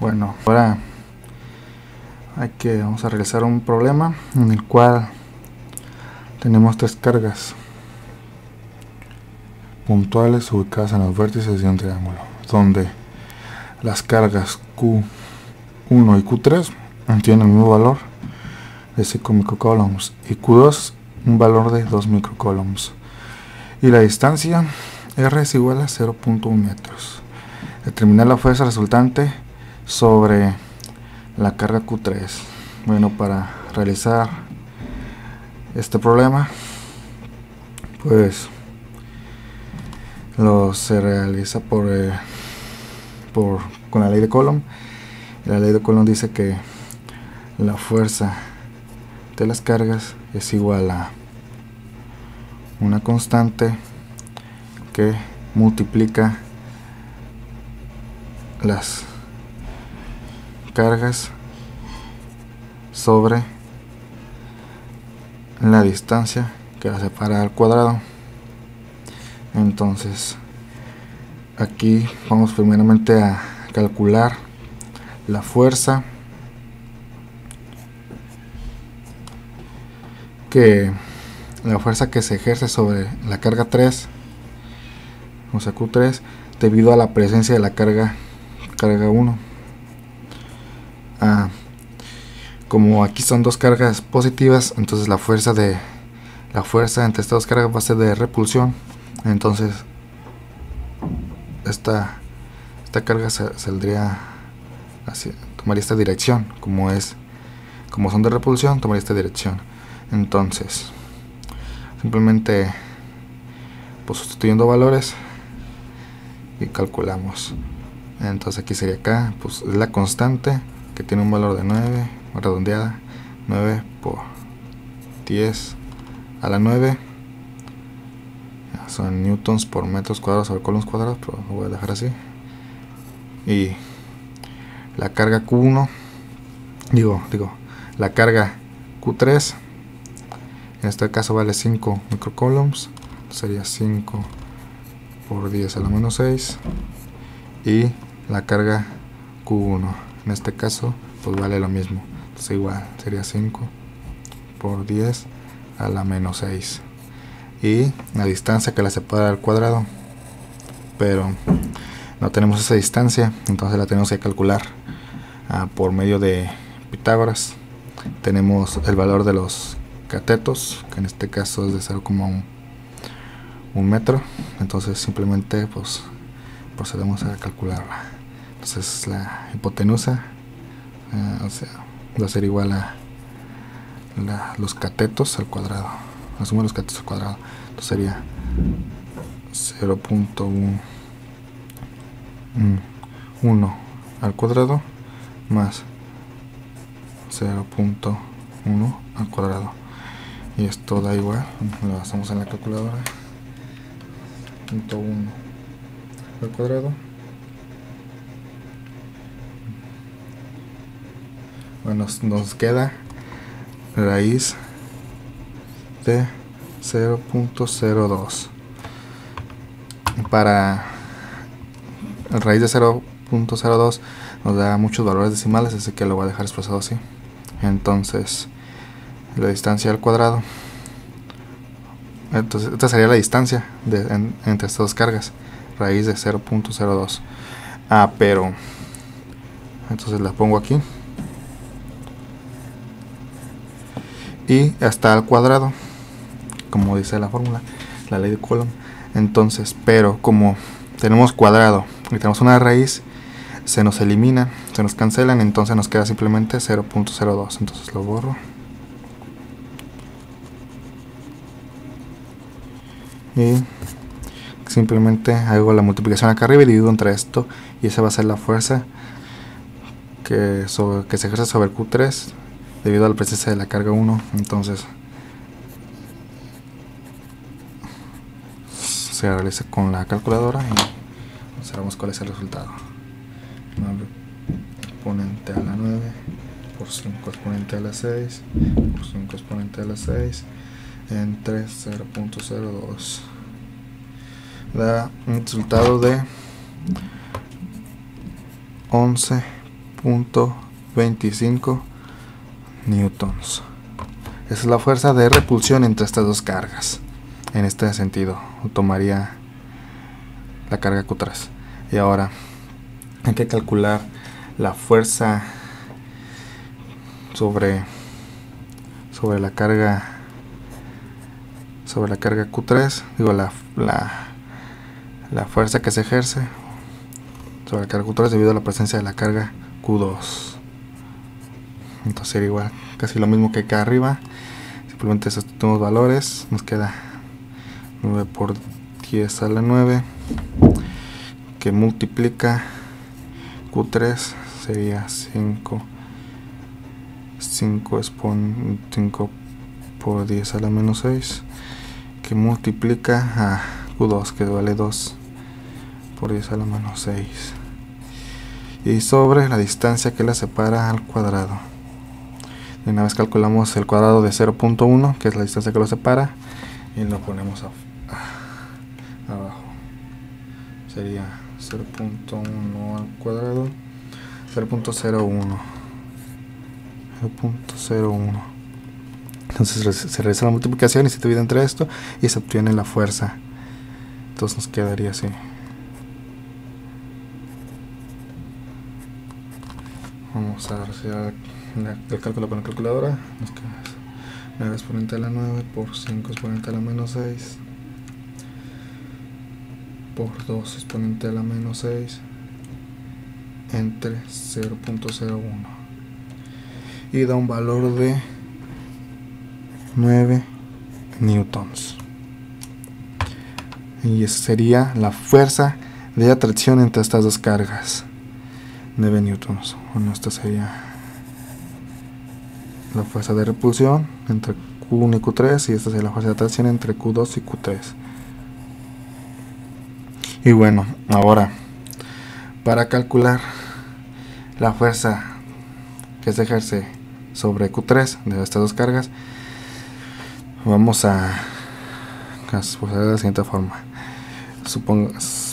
Bueno, ahora vamos a realizar un problema en el cual tenemos tres cargas puntuales ubicadas en los vértices de un triángulo, donde las cargas Q1 y Q3 tienen el mismo valor de 5 microcoulombs y Q2 un valor de 2 microcoulombs, y la distancia R es igual a 0.1 metros. Determinar la fuerza resultante sobre la carga Q3. Bueno, para realizar este problema, pues se realiza con la ley de Coulomb. La ley de Coulomb dice que la fuerza de las cargas es igual a una constante que multiplica las cargas sobre la distancia que la separa al cuadrado. Entonces aquí vamos primeramente a calcular la fuerza que se ejerce sobre la carga 3, o sea Q3, debido a la presencia de la carga 1. Como aquí son dos cargas positivas, entonces la fuerza entre estas dos cargas va a ser de repulsión. Entonces esta carga saldría así, tomaría esta dirección. Como son de repulsión, tomaría esta dirección. Entonces simplemente pues sustituyendo valores y calculamos. Entonces aquí sería acá, pues es la constante que tiene un valor de 9, redondeada, 9 por 10 a la 9, son newtons por metros cuadrados sobre coulombs cuadrados, pero lo voy a dejar así. Y la carga Q1, la carga Q3, en este caso vale 5 microcoulombs, sería 5 por 10 a la menos 6, y la carga Q1 en este caso pues vale lo mismo, entonces igual sería 5 por 10 a la menos 6, y la distancia que la separa al cuadrado, pero no tenemos esa distancia, entonces la tenemos que calcular por medio de Pitágoras. Tenemos el valor de los catetos, que en este caso es de 0,1 metro, entonces simplemente pues procedemos a calcularla. Entonces la hipotenusa va a ser igual a los catetos al cuadrado, la suma de los catetos al cuadrado, entonces sería 0.1 al cuadrado más 0.1 al cuadrado, y esto da igual, lo hacemos en la calculadora, 0.1 al cuadrado. Bueno, nos queda raíz de 0.02. Para raíz de 0.02 nos da muchos valores decimales, así que lo voy a dejar expresado así. Entonces la distancia al cuadrado, entonces esta sería la distancia entre estas dos cargas, raíz de 0.02. Pero entonces la pongo aquí y está al cuadrado, como dice la fórmula, la ley de Coulomb. Entonces, pero como tenemos cuadrado y tenemos una raíz, se nos elimina, se nos cancelan, entonces nos queda simplemente 0.02. entonces lo borro y simplemente hago la multiplicación acá arriba y divido entre esto, y esa va a ser la fuerza que se ejerce sobre Q3 debido a la presencia de la carga 1. Entonces se realiza con la calculadora y observamos cuál es el resultado. 9 exponente a la 9 por 5 exponente a la 6 por 5 exponente a la 6 entre 0.02 da un resultado de 11 0.25 newtons. Esa es la fuerza de repulsión entre estas dos cargas. En este sentido tomaría la carga Q3. Y ahora hay que calcular la fuerza sobre la carga Q3, digo la fuerza que se ejerce sobre la carga Q3 debido a la presencia de la carga Q2. Entonces sería igual, casi lo mismo que acá arriba, simplemente sustituimos valores, nos queda 9 por 10 a la 9 que multiplica Q3, sería 5 por 10 a la menos 6, que multiplica a Q2, que vale 2 por 10 a la menos 6, y sobre la distancia que la separa al cuadrado. Y una vez calculamos el cuadrado de 0.1, que es la distancia que lo separa, y lo ponemos abajo. Sería 0.1 al cuadrado, 0.01. Entonces se realiza la multiplicación y se divide entre esto y se obtiene la fuerza. Entonces nos quedaría así. Vamos a hacer el cálculo con la calculadora. Nos queda 9 exponente a la 9 por 5 exponente a la menos 6 por 2 exponente a la menos 6 entre 0.01, y da un valor de 9 newtons. Y esa sería la fuerza de atracción entre estas dos cargas, 9 newtons. Bueno, esta sería la fuerza de repulsión entre Q1 y Q3, y esta sería la fuerza de atracción entre Q2 y Q3. Y bueno, ahora para calcular la fuerza que se ejerce sobre Q3 de estas dos cargas, vamos a hacer de la siguiente forma.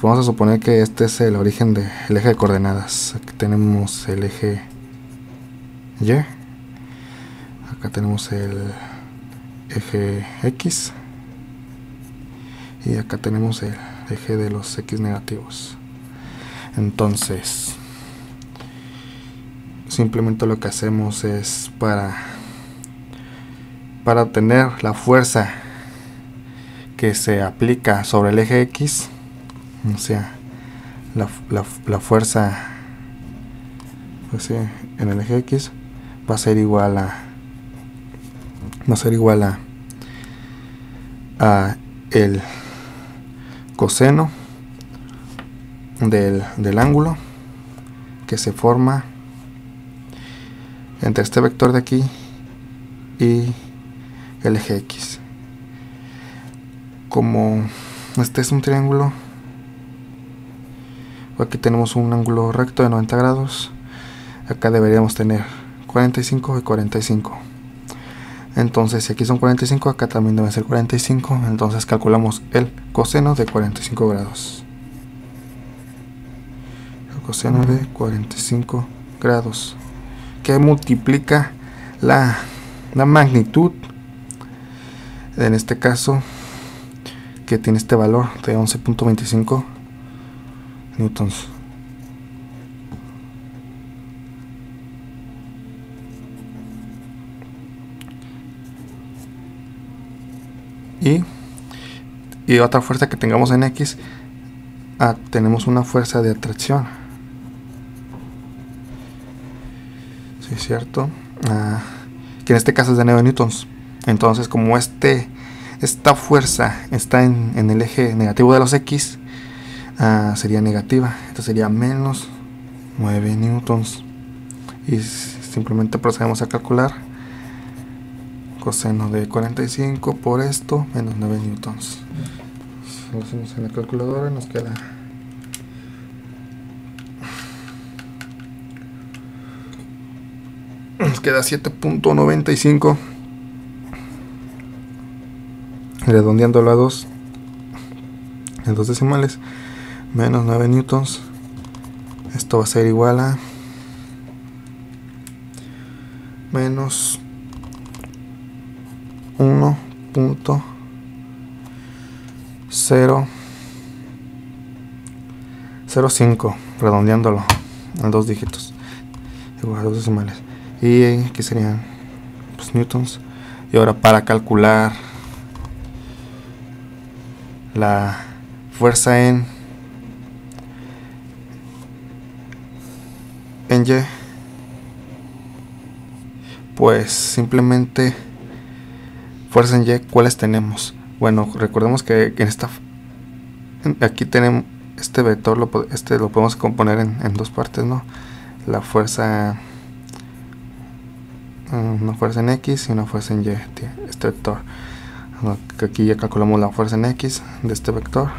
Vamos a suponer que este es el origen del eje de coordenadas. Aquí tenemos el eje Y, acá tenemos el eje X, y acá tenemos el eje de los X negativos. Entonces simplemente lo que hacemos es para obtener la fuerza que se aplica sobre el eje X, o sea, la fuerza, pues sí, en el eje X va a ser igual a el coseno del ángulo que se forma entre este vector de aquí y el eje X. Como este es un triángulo, aquí tenemos un ángulo recto de 90 grados, acá deberíamos tener 45 y 45. Entonces si aquí son 45, acá también debe ser 45. Entonces calculamos el coseno de 45 grados. El coseno de 45 grados, que multiplica la magnitud, en este caso, que tiene este valor de 11.25 newtons. Y otra fuerza que tengamos en X, tenemos una fuerza de atracción. Sí, es cierto. Que en este caso es de 9 newtons. Entonces, como esta fuerza está en el eje negativo de los X, sería negativa. Entonces sería menos 9 newtons. Y simplemente procedemos a calcular coseno de 45 por esto, menos 9 newtons. Lo hacemos en la calculadora y nos queda nos queda 7.95, redondeándolo a 2 en 2 decimales, menos 9 newtons. Esto va a ser igual a menos 1.005, redondeándolo a 2 dígitos, igual a 2 decimales, y aquí serían pues, newtons. Y ahora para calcular la fuerza en Y, pues simplemente fuerza en Y, ¿cuáles tenemos? Bueno, recordemos que aquí tenemos este vector, lo podemos componer en 2 partes, ¿no? La fuerza, una fuerza en X y una fuerza en Y, este vector. Aquí ya calculamos la fuerza en X de este vector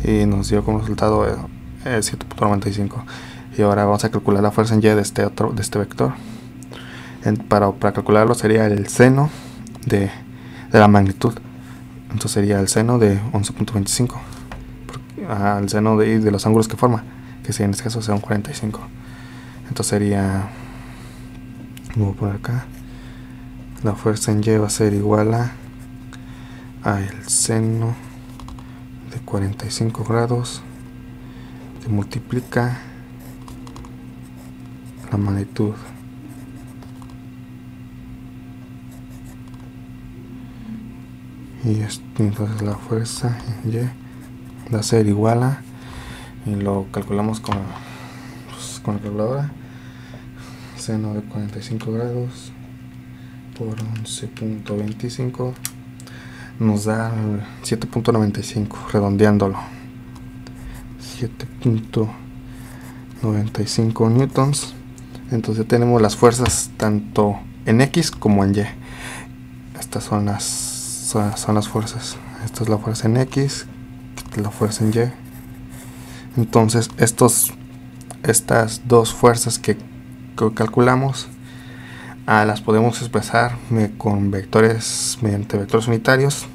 y nos dio como resultado 7.95. Y ahora vamos a calcular la fuerza en Y de este vector. Para calcularlo sería el seno de la magnitud. Entonces sería el seno de 11.25 al seno de los ángulos que forma, que en este caso son 45. Entonces sería, voy a poner acá, la fuerza en Y va a ser igual a el seno de 45 grados que multiplica la magnitud. Y entonces la fuerza en Y va a ser igual a, y lo calculamos con la calculadora, seno de 45 grados por 11.25 nos da 7.95, redondeándolo, 7.95 newtons. Entonces tenemos las fuerzas tanto en X como en Y. Estas son las fuerzas. Esta es la fuerza en X, la fuerza en Y. Entonces estas dos fuerzas que calculamos las podemos expresar con vectores, mediante vectores unitarios.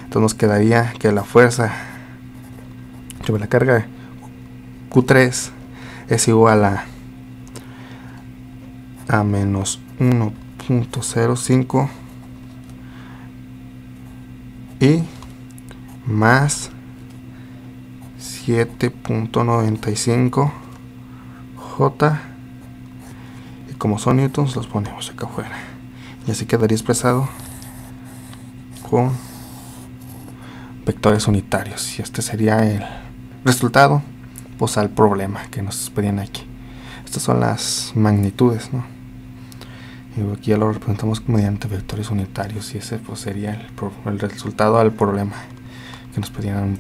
Entonces nos quedaría que la fuerza sobre la carga Q3 es igual a menos 1.05 y más 7.95 J, y como son newtons los ponemos acá afuera, y así quedaría expresado con vectores unitarios. Y este sería el resultado pues al problema que nos pedían aquí. Estas son las magnitudes, ¿no? Y aquí ya lo representamos mediante vectores unitarios, y ese pues sería el resultado al problema que nos pedían.